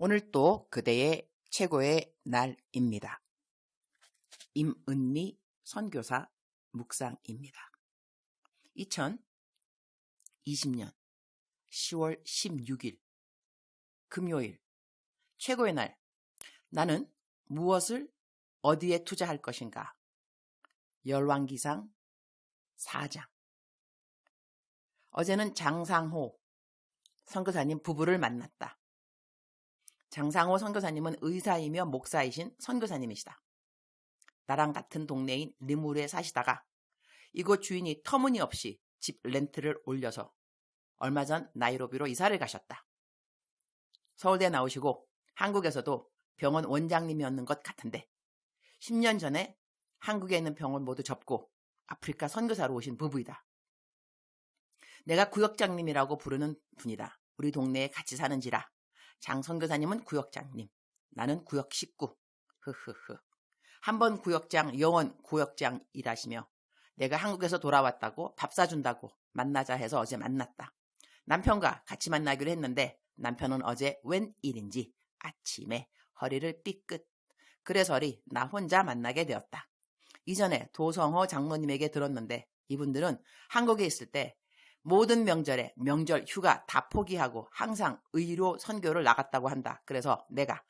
오늘 또 그대의 최고의 날입니다. 임은미 선교사 묵상입니다. 2020년 10월 16일 금요일 최고의 날. 나는 무엇을 어디에 투자할 것인가? 열왕기상 4장. 어제는 장상호 선교사님 부부를 만났다. 장상호 선교사님은 의사이며 목사이신 선교사님이시다. 나랑 같은 동네인 리무르에 사시다가 이곳 주인이 터무니없이 집 렌트를 올려서 얼마 전 나이로비로 이사를 가셨다. 서울대 나오시고 한국에서도 병원 원장님이었는 것 같은데 10년 전에 한국에 있는 병원 모두 접고 아프리카 선교사로 오신 부부이다. 내가 구역장님이라고 부르는 분이다. 우리 동네에 같이 사는지라. 장 선교사님은 구역장님, 나는 구역 식구. 흐흐흐. 한번 구역장, 영원 구역장이라시며 내가 한국에서 돌아왔다고 밥 사준다고 만나자 해서 어제 만났다. 남편과 같이 만나기로 했는데 남편은 어제 웬일인지 아침에 허리를 삐끗. 그래서리 나 혼자 만나게 되었다. 이전에 도성호 장모님에게 들었는데 이분들은 한국에 있을 때 모든 명절에 명절 휴가 다 포기하고 항상 의료 선교를 나갔다고 한다. 그래서 내가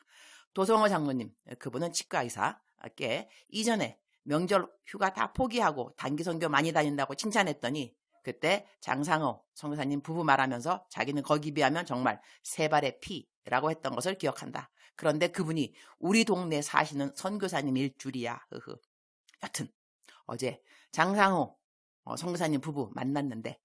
도성호 장모님, 그분은 치과의사께 이전에 명절 휴가 다 포기하고 단기 선교 많이 다닌다고 칭찬했더니 그때 장상호 선교사님 부부 말하면서 자기는 거기 비하면 정말 세 발의 피라고 했던 것을 기억한다. 그런데 그분이 우리 동네에 사시는 선교사님일 줄이야. 여튼 어제 장상호 선교사님 부부 만났는데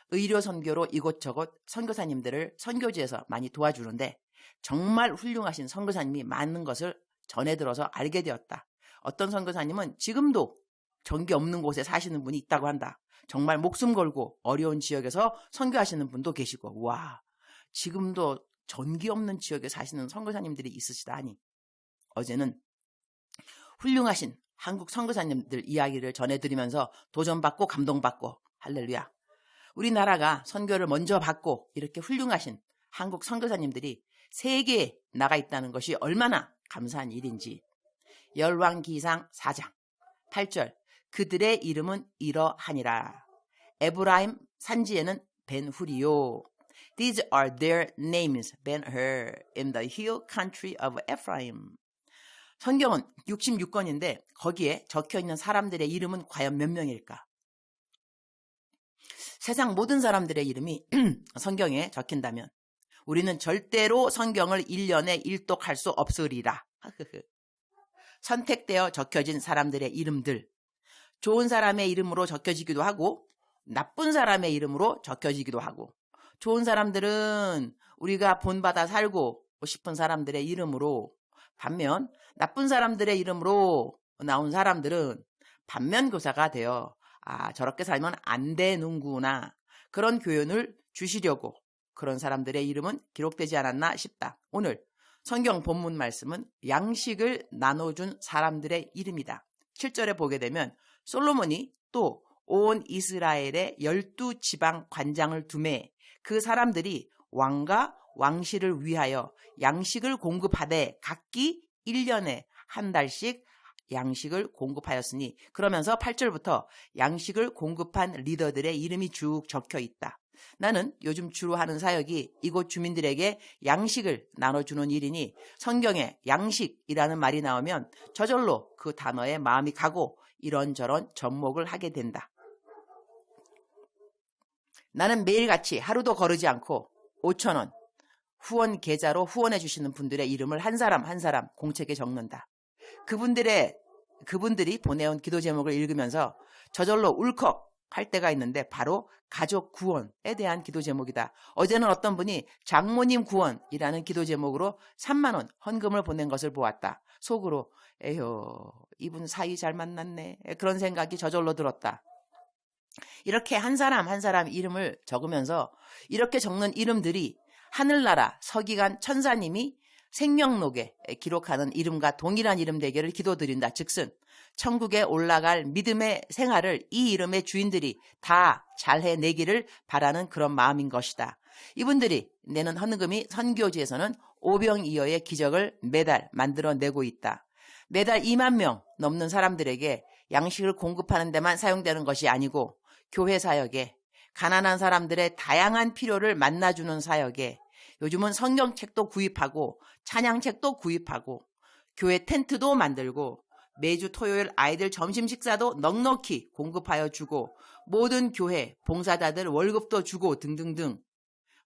의료 선교로 이곳저곳 선교사님들을 선교지에서 많이 도와주는데 정말 훌륭하신 선교사님이 많은 것을 전해 들어서 알게 되었다. 어떤 선교사님은 지금도 전기 없는 곳에 사시는 분이 있다고 한다. 정말 목숨 걸고 어려운 지역에서 선교하시는 분도 계시고, 와, 지금도 전기 없는 지역에 사시는 선교사님들이 있으시다니. 어제는 훌륭하신 한국 선교사님들 이야기를 전해드리면서 도전받고 감동받고, 할렐루야. 우리나라가 선교를 먼저 받고 이렇게 훌륭하신 한국 선교사님들이 세계에 나가 있다는 것이 얼마나 감사한 일인지. 열왕기상 4장 8절. 그들의 이름은 이러하니라. 에브라임 산지에는 벤후리요. These are their names, Ben-hur, in the hill country of Ephraim. 성경은 66권인데 거기에 적혀있는 사람들의 이름은 과연 몇 명일까? 세상 모든 사람들의 이름이 성경에 적힌다면 우리는 절대로 성경을 1년에 일독할 수 없으리라. 선택되어 적혀진 사람들의 이름들, 좋은 사람의 이름으로 적혀지기도 하고 나쁜 사람의 이름으로 적혀지기도 하고, 좋은 사람들은 우리가 본받아 살고 싶은 사람들의 이름으로, 반면 나쁜 사람들의 이름으로 나온 사람들은 반면교사가 되어 저렇게 살면 안 되는구나, 그런 교훈을 주시려고 그런 사람들의 이름은 기록되지 않았나 싶다. 오늘 성경 본문 말씀은 양식을 나눠준 사람들의 이름이다. 7절에 보게 되면 솔로몬이 또 온 이스라엘의 12지방 관장을 두매 그 사람들이 왕과 왕실을 위하여 양식을 공급하되 각기 1년에 한 달씩 양식을 공급하였으니, 그러면서 8절부터 양식을 공급한 리더들의 이름이 쭉 적혀 있다. 나는 요즘 주로 하는 사역이 이곳 주민들에게 양식을 나눠주는 일이니 성경에 양식이라는 말이 나오면 저절로 그 단어에 마음이 가고 이런저런 접목을 하게 된다. 나는 매일같이 하루도 거르지 않고 5,000원 후원 계좌로 후원해 주시는 분들의 이름을 한 사람 한 사람 공책에 적는다. 그분들이 보내온 기도 제목을 읽으면서 저절로 울컥 할 때가 있는데 바로 가족 구원에 대한 기도 제목이다. 어제는 어떤 분이 장모님 구원이라는 기도 제목으로 3만 원 헌금을 보낸 것을 보았다. 속으로 에휴, 이분 사이 잘 만났네, 그런 생각이 저절로 들었다. 이렇게 한 사람 한 사람 이름을 적으면서 이렇게 적는 이름들이 하늘나라 서기관 천사님이 생명록에 기록하는 이름과 동일한 이름 되기를 기도드린다. 즉슨 천국에 올라갈 믿음의 생활을 이 이름의 주인들이 다 잘해내기를 바라는 그런 마음인 것이다. 이분들이 내는 헌금이 선교지에서는 오병이어의 기적을 매달 만들어내고 있다. 매달 2만 명 넘는 사람들에게 양식을 공급하는 데만 사용되는 것이 아니고 교회 사역에, 가난한 사람들의 다양한 필요를 만나주는 사역에, 요즘은 성경책도 구입하고 찬양책도 구입하고 교회 텐트도 만들고 매주 토요일 아이들 점심 식사도 넉넉히 공급하여 주고 모든 교회 봉사자들 월급도 주고 등등등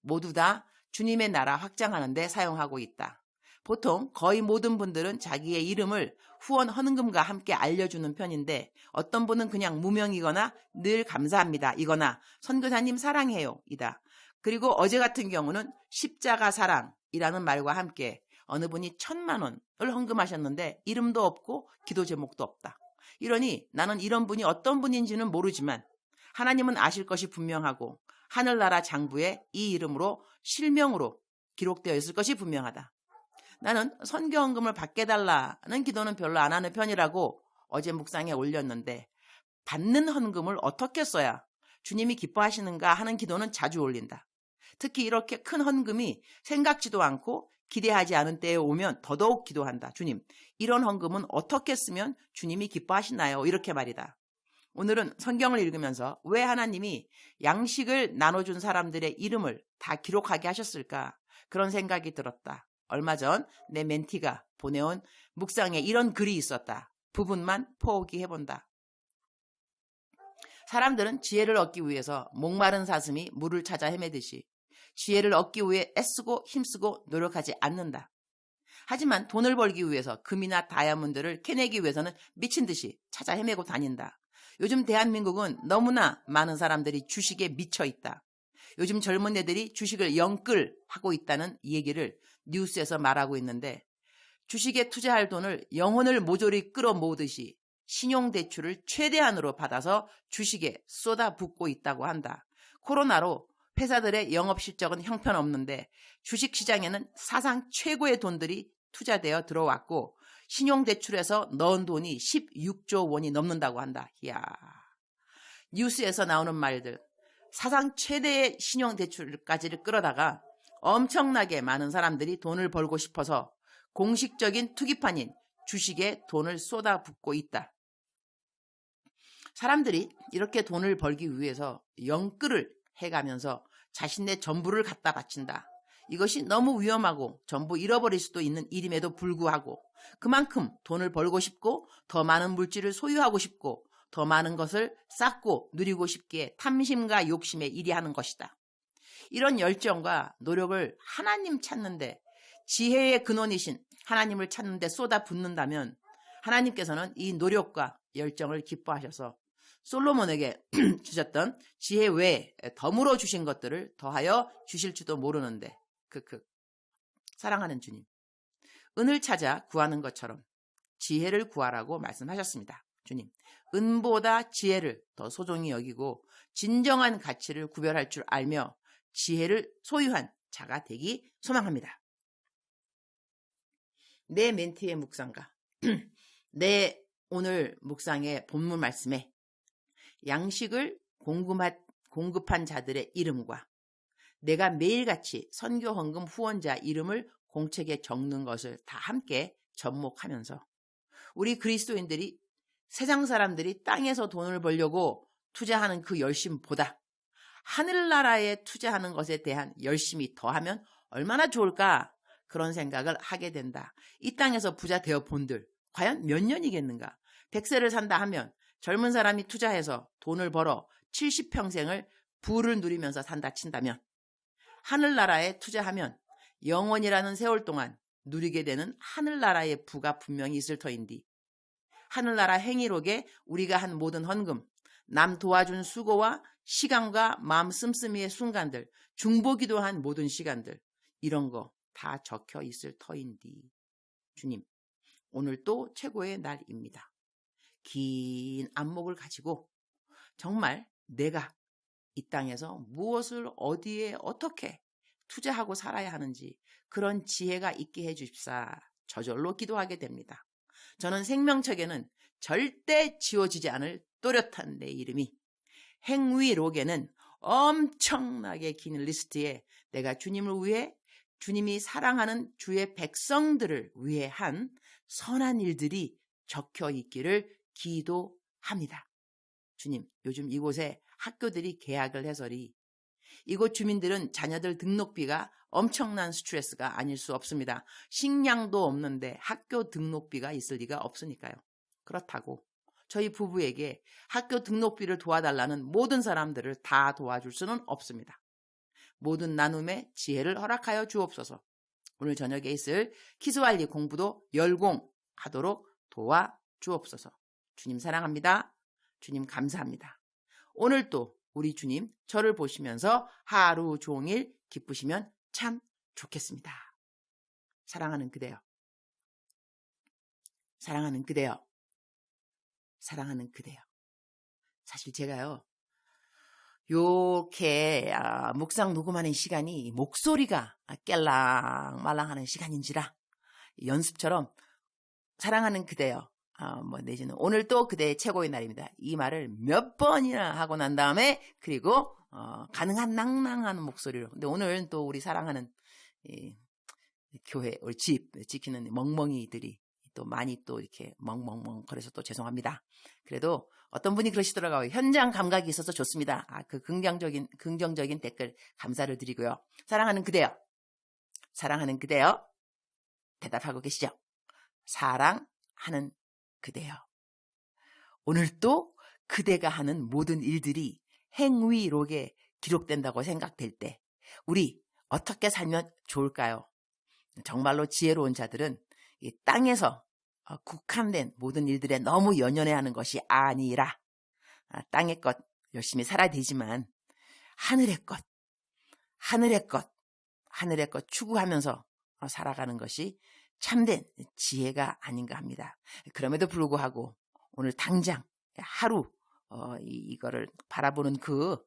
모두 다 주님의 나라 확장하는 데 사용하고 있다. 보통 거의 모든 분들은 자기의 이름을 후원 헌금과 함께 알려주는 편인데 어떤 분은 그냥 무명이거나 늘 감사합니다 이거나 선교사님 사랑해요 이다. 그리고 어제 같은 경우는 십자가 사랑이라는 말과 함께 어느 분이 1,000만 원을 헌금하셨는데 이름도 없고 기도 제목도 없다. 이러니 나는 이런 분이 어떤 분인지는 모르지만 하나님은 아실 것이 분명하고 하늘나라 장부에 이 이름으로 실명으로 기록되어 있을 것이 분명하다. 나는 선교 헌금을 받게 달라는 기도는 별로 안 하는 편이라고 어제 묵상에 올렸는데 받는 헌금을 어떻게 써야 주님이 기뻐하시는가 하는 기도는 자주 올린다. 특히 이렇게 큰 헌금이 생각지도 않고 기대하지 않은 때에 오면 더더욱 기도한다. 주님, 이런 헌금은 어떻게 쓰면 주님이 기뻐하시나요? 이렇게 말이다. 오늘은 성경을 읽으면서 왜 하나님이 양식을 나눠준 사람들의 이름을 다 기록하게 하셨을까? 그런 생각이 들었다. 얼마 전 내 멘티가 보내온 묵상에 이런 글이 있었다. 부분만 포기해본다. 사람들은 지혜를 얻기 위해서 목마른 사슴이 물을 찾아 헤매듯이 지혜를 얻기 위해 애쓰고 힘쓰고 노력하지 않는다. 하지만 돈을 벌기 위해서 금이나 다이아몬드를 캐내기 위해서는 미친 듯이 찾아 헤매고 다닌다. 요즘 대한민국은 너무나 많은 사람들이 주식에 미쳐 있다. 요즘 젊은 애들이 주식을 영끌하고 있다는 얘기를 뉴스에서 말하고 있는데 주식에 투자할 돈을 영혼을 모조리 끌어모으듯이 신용대출을 최대한으로 받아서 주식에 쏟아붓고 있다고 한다. 코로나로 회사들의 영업실적은 형편없는데 주식시장에는 사상 최고의 돈들이 투자되어 들어왔고 신용대출에서 넣은 돈이 16조 원이 넘는다고 한다. 이야, 뉴스에서 나오는 말들, 사상 최대의 신용대출까지를 끌어다가 엄청나게 많은 사람들이 돈을 벌고 싶어서 공식적인 투기판인 주식에 돈을 쏟아붓고 있다. 사람들이 이렇게 돈을 벌기 위해서 영끌을 해가면서 자신의 전부를 갖다 바친다. 이것이 너무 위험하고 전부 잃어버릴 수도 있는 일임에도 불구하고 그만큼 돈을 벌고 싶고 더 많은 물질을 소유하고 싶고 더 많은 것을 쌓고 누리고 싶기에 탐심과 욕심에 일이하는 것이다. 이런 열정과 노력을 하나님 찾는데 지혜의 근원이신 하나님을 찾는데 쏟아붓는다면 하나님께서는 이 노력과 열정을 기뻐하셔서 솔로몬에게 주셨던 지혜 외에 덤으로 주신 것들을 더하여 주실지도 모르는데 사랑하는 주님, 은을 찾아 구하는 것처럼 지혜를 구하라고 말씀하셨습니다. 주님, 은보다 지혜를 더 소중히 여기고 진정한 가치를 구별할 줄 알며 지혜를 소유한 자가 되기 소망합니다. 내 멘티의 묵상가, 내 오늘 묵상의 본문 말씀에 양식을 공급한 자들의 이름과 내가 매일같이 선교 헌금 후원자 이름을 공책에 적는 것을 다 함께 접목하면서 우리 그리스도인들이 세상 사람들이 땅에서 돈을 벌려고 투자하는 그 열심보다 하늘나라에 투자하는 것에 대한 열심이 더하면 얼마나 좋을까? 그런 생각을 하게 된다. 이 땅에서 부자 되어 본들 과연 몇 년이겠는가? 100세를 산다 하면 젊은 사람이 투자해서 돈을 벌어 70평생을 부를 누리면서 산다 친다면 하늘나라에 투자하면 영원이라는 세월 동안 누리게 되는 하늘나라의 부가 분명히 있을 터인디 하늘나라 행위록에 우리가 한 모든 헌금, 남 도와준 수고와 시간과 마음 씀씀이의 순간들, 중보기도 한 모든 시간들 이런 거 다 적혀 있을 터인디 주님, 오늘 또 최고의 날입니다. 긴 안목을 가지고 정말 내가 이 땅에서 무엇을 어디에 어떻게 투자하고 살아야 하는지 그런 지혜가 있게 해주십사 저절로 기도하게 됩니다. 저는 생명책에는 절대 지워지지 않을 또렷한 내 이름이 행위록에는 엄청나게 긴 리스트에 내가 주님을 위해 주님이 사랑하는 주의 백성들을 위해 한 선한 일들이 적혀 있기를 기도합니다. 주님, 요즘 이곳에 학교들이 개학을 해서리 이곳 주민들은 자녀들 등록비가 엄청난 스트레스가 아닐 수 없습니다. 식량도 없는데 학교 등록비가 있을 리가 없으니까요. 그렇다고 저희 부부에게 학교 등록비를 도와달라는 모든 사람들을 다 도와줄 수는 없습니다. 모든 나눔의 지혜를 허락하여 주옵소서. 오늘 저녁에 있을 키스왈리 공부도 열공하도록 도와주옵소서. 주님 사랑합니다. 주님 감사합니다. 오늘 또 우리 주님 저를 보시면서 하루 종일 기쁘시면 참 좋겠습니다. 사랑하는 그대여. 사랑하는 그대여. 사랑하는 그대여. 사실 제가요. 요렇게 묵상 녹음하는 시간이 목소리가 깰랑말랑하는 시간인지라 연습처럼 사랑하는 그대여. 내지는 오늘 또 그대의 최고의 날입니다. 이 말을 몇 번이나 하고 난 다음에 그리고 가능한 낭낭한 목소리로. 근데 오늘 또 우리 사랑하는 교회 우리 집 지키는 멍멍이들이 또 많이 또 이렇게 멍멍멍 그래서 또 죄송합니다. 그래도 어떤 분이 그러시더라고요. 현장 감각이 있어서 좋습니다. 그 긍정적인 댓글 감사를 드리고요. 사랑하는 그대여. 사랑하는 그대여. 대답하고 계시죠? 사랑하는 그대여. 오늘 또 그대가 하는 모든 일들이 행위록에 기록된다고 생각될 때 우리 어떻게 살면 좋을까요? 정말로 지혜로운 자들은 이 땅에서 국한된 모든 일들에 너무 연연해하는 것이 아니라 땅의 것 열심히 살아야 되지만 하늘의 것 추구하면서 살아가는 것이 참된 지혜가 아닌가 합니다. 그럼에도 불구하고 오늘 당장 하루 이거를 바라보는 그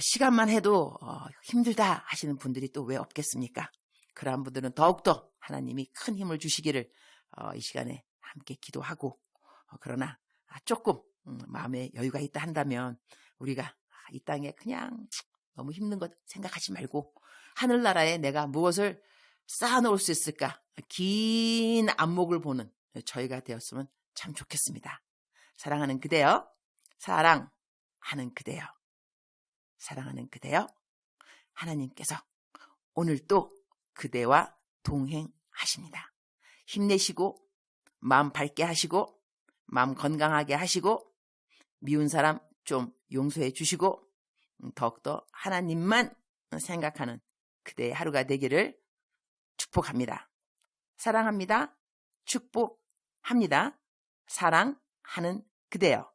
시간만 해도 힘들다 하시는 분들이 또 왜 없겠습니까? 그러한 분들은 더욱더 하나님이 큰 힘을 주시기를 이 시간에 함께 기도하고 그러나 조금 마음에 여유가 있다 한다면 우리가 이 땅에 그냥 너무 힘든 것 생각하지 말고 하늘나라에 내가 무엇을 쌓아놓을 수 있을까? 긴 안목을 보는 저희가 되었으면 참 좋겠습니다. 사랑하는 그대여. 사랑하는 그대여. 사랑하는 그대여. 하나님께서 오늘 또 그대와 동행하십니다. 힘내시고 마음 밝게 하시고 마음 건강하게 하시고 미운 사람 좀 용서해 주시고 더욱더 하나님만 생각하는 그대의 하루가 되기를 축복합니다. 사랑합니다. 축복합니다. 사랑하는 그대여.